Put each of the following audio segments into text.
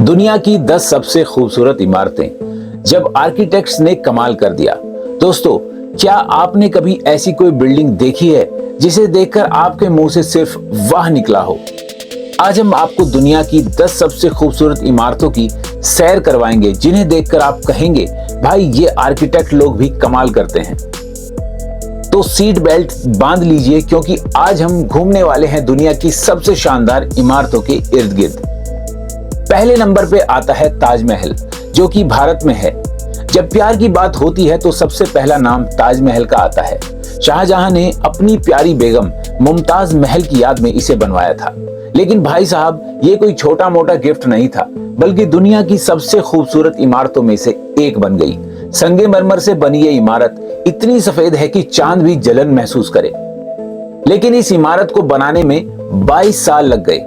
दुनिया की 10 सबसे खूबसूरत इमारतें, जब आर्किटेक्ट्स ने कमाल कर दिया। दोस्तों, क्या आपने कभी ऐसी कोई बिल्डिंग देखी है जिसे देखकर आपके मुंह से सिर्फ वाह निकला हो? आज हम आपको दुनिया की 10 सबसे खूबसूरत इमारतों की सैर करवाएंगे जिन्हें देखकर आप कहेंगे, भाई ये आर्किटेक्ट लोग भी कमाल करते हैं। तो सीट बेल्ट बांध लीजिए, क्योंकि आज हम घूमने वाले हैं दुनिया की सबसे शानदार इमारतों के इर्द गिर्द। पहले नंबर पे आता है ताजमहल, जो कि भारत में है। जब प्यार की बात होती है तो सबसे पहला नाम ताजमहल का आता है। शाहजहां ने अपनी प्यारी बेगम मुमताज महल की याद में इसे बनवाया था। लेकिन भाई साहब, ये कोई छोटा मोटा गिफ्ट नहीं था, बल्कि दुनिया की सबसे खूबसूरत इमारतों में से एक बन गई। संगमरमर से बनी ये इमारत इतनी सफेद है कि चांद भी जलन महसूस करे। लेकिन इस इमारत को बनाने में 22 साल लग गए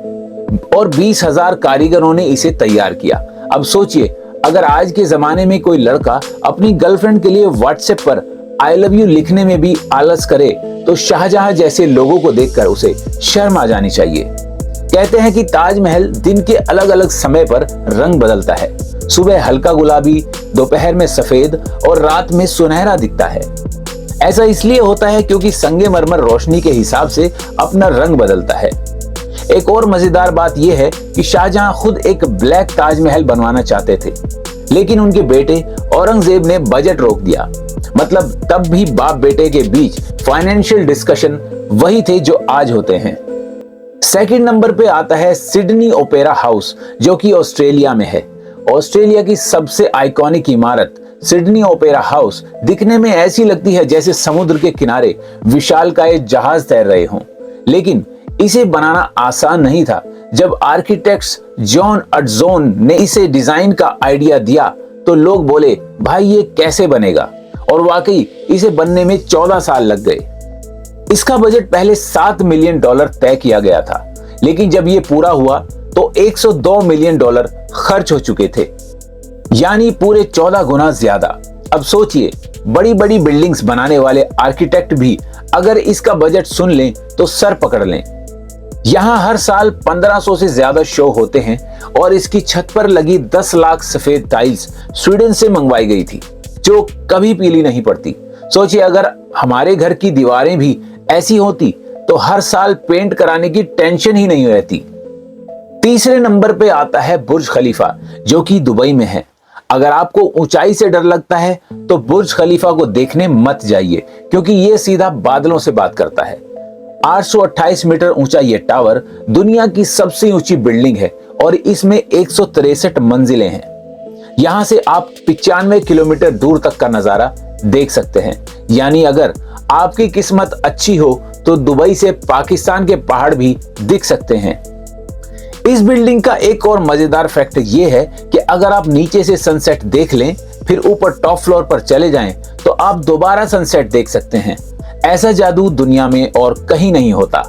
और 20,000 कारीगरों ने इसे तैयार किया। अब सोचिए, अगर आज के जमाने में कोई लड़का अपनी गर्लफ्रेंड के लिए व्हाट्सएप पर आई लव यू लिखने में भी आलस करे, तो शाहजहां जैसे लोगों को देखकर उसे शर्म आ जानी चाहिए। कहते हैं कि ताजमहल दिन के अलग अलग समय पर रंग बदलता है। सुबह हल्का गुलाबी, दोपहर में सफेद और रात में सुनहरा दिखता है। ऐसा इसलिए होता है क्योंकि संगमरमर रोशनी के हिसाब से अपना रंग बदलता है। एक और मजेदार बात यह है कि शाहजहां खुद एक ब्लैक ताजमहल बनवाना चाहते थे, लेकिन उनके बेटे औरंगजेब ने बजट रोक दिया। मतलब तब भी बाप बेटे के बीच फाइनेंशियल डिस्कशन वही थे जो आज होते हैं। सेकंड नंबर पे आता है सिडनी ओपेरा हाउस, जो कि ऑस्ट्रेलिया में है। ऑस्ट्रेलिया की सबसे आइकॉनिक इमारत सिडनी ओपेरा हाउस दिखने में ऐसी लगती है जैसे समुद्र के किनारे विशालकाय जहाज तैर रहे हों। लेकिन इसे बनाना आसान नहीं था। जब आर्किटेक्ट्स जॉन अडजोन ने इसे डिजाइन का आइडिया दिया तो लोग बोले, भाई ये कैसे बनेगा? और वाकई इसे बनने में 14 साल लग गए। इसका बजट पहले $7 मिलियन तय किया गया था, लेकिन जब ये पूरा हुआ तो $102 मिलियन खर्च हो चुके थे, यानी पूरे 14 गुना ज्यादा। अब सोचिए, बड़ी बड़ी बिल्डिंग्स बनाने वाले आर्किटेक्ट भी अगर इसका बजट सुन लें तो सर पकड़ लें। यहाँ हर साल 1500 से ज्यादा शो होते हैं और इसकी छत पर लगी 10 लाख सफेद टाइल्स स्वीडन से मंगवाई गई थी, जो कभी पीली नहीं पड़ती। सोचिए, अगर हमारे घर की दीवारें भी ऐसी होती तो हर साल पेंट कराने की टेंशन ही नहीं रहती। तीसरे नंबर पे आता है बुर्ज खलीफा, जो कि दुबई में है। अगर आपको ऊंचाई से डर लगता है तो बुर्ज खलीफा को देखने मत जाइए, क्योंकि ये सीधा बादलों से बात करता है। 828 मीटर ऊंचा ये टावर दुनिया की सबसे ऊंची बिल्डिंग है और इसमें 163 मंजिलें हैं। यहां से आप 95 किलोमीटर दूर तक का नजारा देख सकते हैं। यानी अगर आपकी किस्मत अच्छी हो तो दुबई से पाकिस्तान के पहाड़ भी दिख सकते हैं। इस बिल्डिंग का एक और मजेदार फैक्ट ये है कि अगर आप नीचे से सनसेट देख लें, फिर ऊपर टॉप फ्लोर पर चले जाएं, तो आप दोबारा सनसेट देख सकते हैं। ऐसा जादू दुनिया में और कहीं नहीं होता।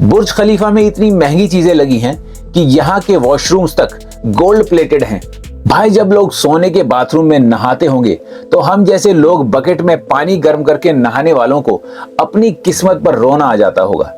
बुर्ज खलीफा में इतनी महंगी चीजें लगी हैं कि यहाँ के वॉशरूम्स तक गोल्ड प्लेटेड हैं। भाई, जब लोग सोने के बाथरूम में नहाते होंगे तो हम जैसे लोग बकेट में पानी गर्म करके नहाने वालों को अपनी किस्मत पर रोना आ जाता होगा।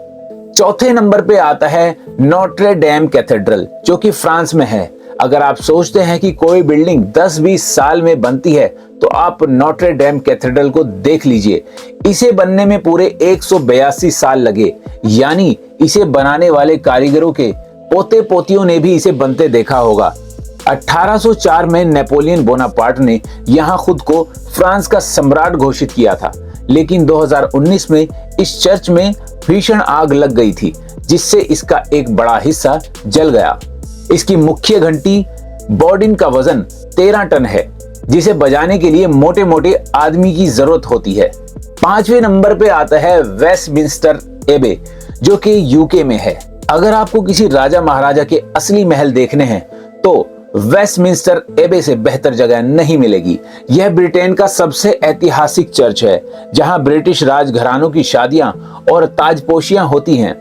चौथे नंबर पे आता है नोट्रे डेम कैथेड्रल, जो कि फ्रांस में है। अगर आप सोचते हैं कि कोई बिल्डिंग 10-20 साल में बनती है, तो आप नोट्रे डेम कैथेड्रल को देख लीजिए। इसे बनने में पूरे 182 साल लगे, यानी इसे बनाने वाले कारीगरों के पोते पोतियों ने भी इसे बनते देखा होगा। 1804 में नेपोलियन बोनापार्ट ने यहाँ खुद को फ्रांस का सम्राट घोषित किया था, लेकिन 2019 में इस चर्च में भीषण आग लग गई थी, जिससे इसका एक बड़ा हिस्सा जल गया। इसकी मुख्य घंटी बॉर्डिन का वजन 13 टन है, जिसे बजाने के लिए मोटे मोटे आदमी की जरूरत होती है। 5वें नंबर पे आता है वेस्टमिंस्टर एबे, जो कि यूके में है। अगर आपको किसी राजा महाराजा के असली महल देखने हैं तो वेस्टमिंस्टर एबे से बेहतर जगह नहीं मिलेगी। यह ब्रिटेन का सबसे ऐतिहासिक चर्च है, जहां ब्रिटिश राजघरानों की शादियां और ताजपोशियां होती हैं।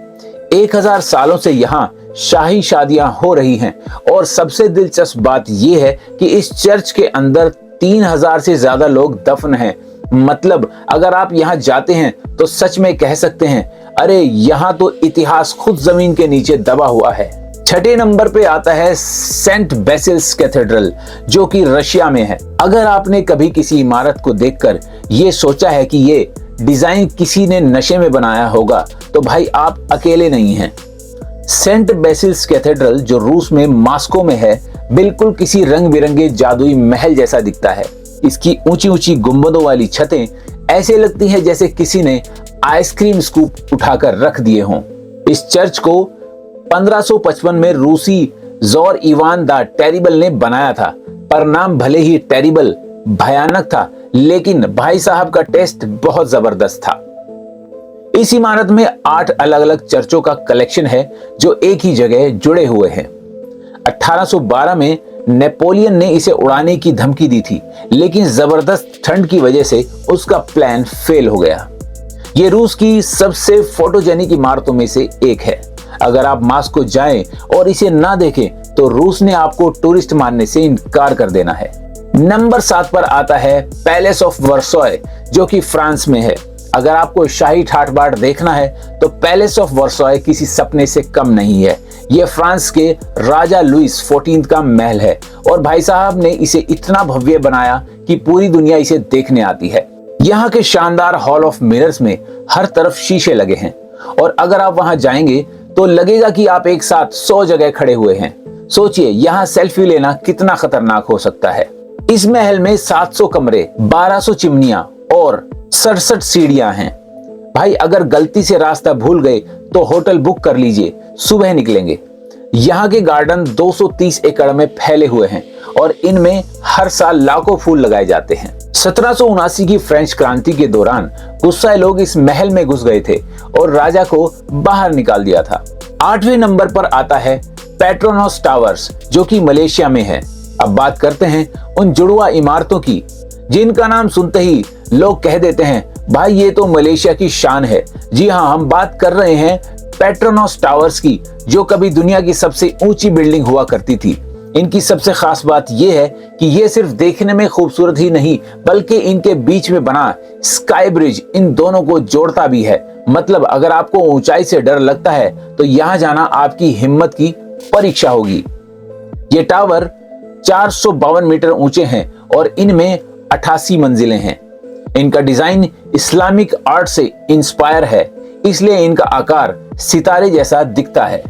1000 सालों से यहां शाही शादियां हो रही हैं और सबसे दिलचस्प बात यह है कि इस चर्च के अंदर 3000 से ज्यादा लोग दफन हैं। मतलब अगर आप यहां जाते हैं तो सच में कह सकते हैं, अरे यहाँ तो इतिहास खुद जमीन के नीचे दबा हुआ है। छठे नंबर पे आता है सेंट बेसिल्स कैथेड्रल, जो कि रशिया में है। अगर आपने कभी किसी इमारत को देखकर ये सोचा है कि ये डिजाइन किसी ने नशे में बनाया होगा, तो भाई आप अकेले नहीं हैं। सेंट बेसिल्स कैथेड्रल, जो रूस में मॉस्को में है, बिल्कुल किसी रंग बिरंगे जादुई महल जैसा दिखता है। इसकी ऊंची ऊंची गुंबदों वाली छतें ऐसे लगती हैं जैसे किसी ने आइसक्रीम स्कूप उठाकर रख दिए हों। इस चर्च को 1555 में रूसी ज़ोर इवान द टेरिबल ने बनाया था, पर नाम भले ही टेरिबल भयानक था, लेकिन भाई साहब का टेस्ट बहुत जबरदस्त था। इस इमारत में 8 अलग अलग चर्चों का कलेक्शन है जो एक ही जगह जुड़े हुए हैं। 1812 में नेपोलियन ने इसे उड़ाने की धमकी दी थी, लेकिन जबरदस्त ठंड की वजह से उसका प्लान फेल हो गया। ये रूस की सबसे फोटोजेनिक इमारतों में से एक है। अगर आप मॉस्को जाएं और इसे ना देखें तो रूस ने आपको टूरिस्ट मानने से इनकार कर देना है। नंबर 7 पर आता है पैलेस ऑफ वर्सॉय, जो कि फ्रांस में है। अगर आपको शाही ठाट बाट देखना है तो पैलेस ऑफ वर्सॉय किसी सपने से कम नहीं है। यह फ्रांस के राजा लुइस 14 का महल है और भाई साहब ने इसे इतना भव्य बनाया कि पूरी दुनिया इसे देखने आती है। यहाँ के शानदार हॉल ऑफ मिरर्स में हर तरफ शीशे लगे हैं और अगर आप वहां जाएंगे तो लगेगा कि आप एक साथ 100 जगह खड़े हुए हैं। सोचिए यहाँ सेल्फी लेना कितना खतरनाक हो सकता है। इस महल में 700 कमरे, 1200 चिमनियां और 67 सीढ़ियां हैं। भाई अगर गलती से रास्ता भूल गए तो होटल बुक कर लीजिए, सुबह निकलेंगे। यहाँ के गार्डन 230 एकड़ में फैले हुए हैं और इनमें हर साल लाखों फूल लगाए जाते हैं। 1779 की फ्रेंच क्रांति के दौरान गुस्साए लोग इस महल में घुस गए थे और राजा को बाहर निकाल दिया था। 8वें नंबर पर आता है पेट्रोनस टावर्स, जो कि मलेशिया में है। अब बात करते हैं उन जुड़वा इमारतों की जिनका नाम सुनते ही लोग कह देते हैं भाई ये तो मलेशिया की शान है। जी हाँ, हम बात कर रहे हैं पेट्रोनस टावर्स की, जो कभी दुनिया की सबसे ऊंची बिल्डिंग हुआ करती थी। इनकी सबसे खास बात यह है कि ये सिर्फ देखने में खूबसूरत ही नहीं, बल्कि इनके बीच में बना स्काई ब्रिज इन दोनों को जोड़ता भी है। मतलब अगर आपको ऊंचाई से डर लगता है तो यहाँ जाना आपकी हिम्मत की परीक्षा होगी। ये टावर 452 मीटर ऊंचे हैं और इनमें 88 मंजिलें हैं। इनका डिजाइन इस्लामिक आर्ट से इंस्पायर है, इसलिए इनका आकार सितारे जैसा दिखता है।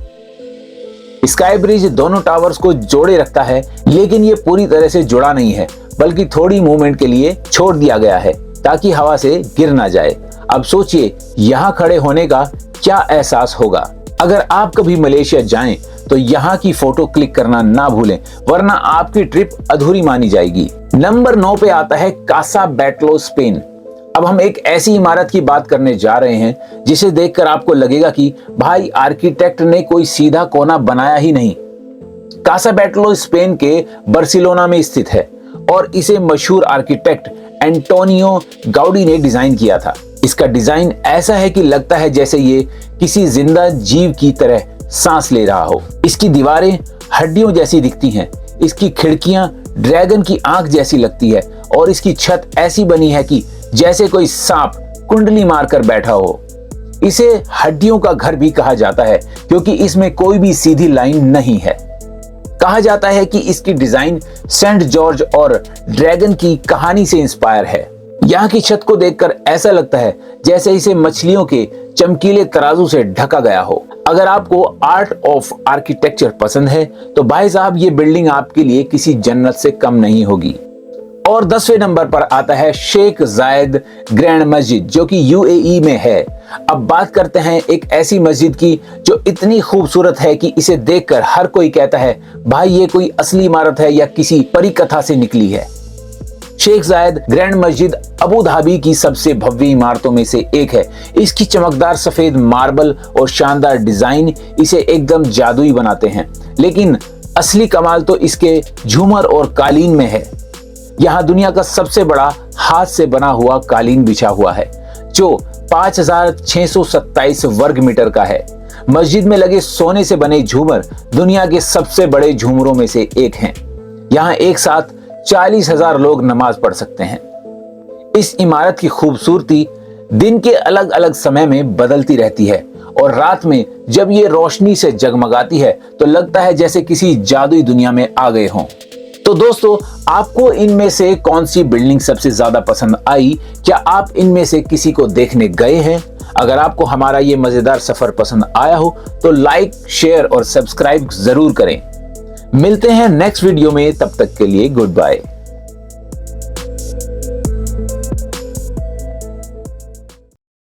स्काई ब्रिज दोनों टावर्स को जोड़े रखता है, लेकिन ये पूरी तरह से जुड़ा नहीं है, बल्कि थोड़ी मूवमेंट के लिए छोड़ दिया गया है ताकि हवा से गिर ना जाए। अब सोचिए यहाँ खड़े होने का क्या एहसास होगा। अगर आप कभी मलेशिया जाएं तो यहाँ की फोटो क्लिक करना ना भूलें, वरना आपकी ट्रिप अधूरी मानी जाएगी। नंबर 9 पे आता है कासा बैटलो, स्पेन। अब हम एक ऐसी इमारत की बात करने जा रहे हैं जिसे देखकर आपको लगेगा कि भाई आर्किटेक्ट ने कोई सीधा कोना बनाया ही नहीं। कासा बैटलो स्पेन के बार्सिलोना में स्थित है और इसे मशहूर आर्किटेक्ट एंटोनियो गाउडी ने डिजाइन किया था। इसका डिजाइन ऐसा है कि लगता है जैसे ये किसी जिंदा जीव की तरह सांस ले रहा हो। इसकी दीवारें हड्डियों जैसी दिखती हैं, इसकी खिड़कियां ड्रैगन की आंख जैसी लगती है और इसकी छत ऐसी बनी है कि जैसे कोई सांप कुंडली मारकर बैठा हो। इसे हड्डियों का घर भी कहा जाता है क्योंकि इसमें कोई भी सीधी लाइन नहीं है। कहा जाता है कि इसकी डिजाइन सेंट जॉर्ज और ड्रैगन की कहानी से इंस्पायर है। यहाँ की छत को देखकर ऐसा लगता है जैसे इसे मछलियों के चमकीले तराजू से ढका गया हो। अगर आपको आर्ट ऑफ आर्किटेक्चर पसंद है तो भाई साहब ये बिल्डिंग आपके लिए किसी जन्नत से कम नहीं होगी। और 10वें नंबर पर आता है शेख जायद ग्रैंड मस्जिद, जो कि यूएई में है। अब बात करते हैं एक ऐसी मस्जिद की जो इतनी खूबसूरत है कि इसे देखकर हर कोई कहता है भाई ये कोई असली इमारत है या किसी परी कथा से निकली है। शेख जायद ग्रैंड मस्जिद अबू धाबी की सबसे भव्य इमारतों में से एक है। इसकी चमकदार सफेद मार्बल और शानदार डिजाइन इसे एकदम जादुई बनाते हैं, लेकिन असली कमाल तो इसके झूमर और कालीन में है। यहाँ दुनिया का सबसे बड़ा हाथ से बना हुआ कालीन बिछा हुआ है जो 5627 वर्ग मीटर का है। मस्जिद में लगे सोने से बने झूमर दुनिया के सबसे बड़े झूमरों में से एक हैं। यहाँ एक साथ 40,000 लोग नमाज पढ़ सकते हैं। इस इमारत की खूबसूरती दिन के अलग अलग समय में बदलती रहती है और रात में जब ये रोशनी से जगमगाती है तो लगता है जैसे किसी जादुई दुनिया में आ गए हों। तो दोस्तों, आपको इनमें से कौन सी बिल्डिंग सबसे ज्यादा पसंद आई? क्या आप इनमें से किसी को देखने गए हैं? अगर आपको हमारा ये मजेदार सफर पसंद आया हो तो लाइक, शेयर और सब्सक्राइब जरूर करें। मिलते हैं नेक्स्ट वीडियो में, तब तक के लिए गुड बाय।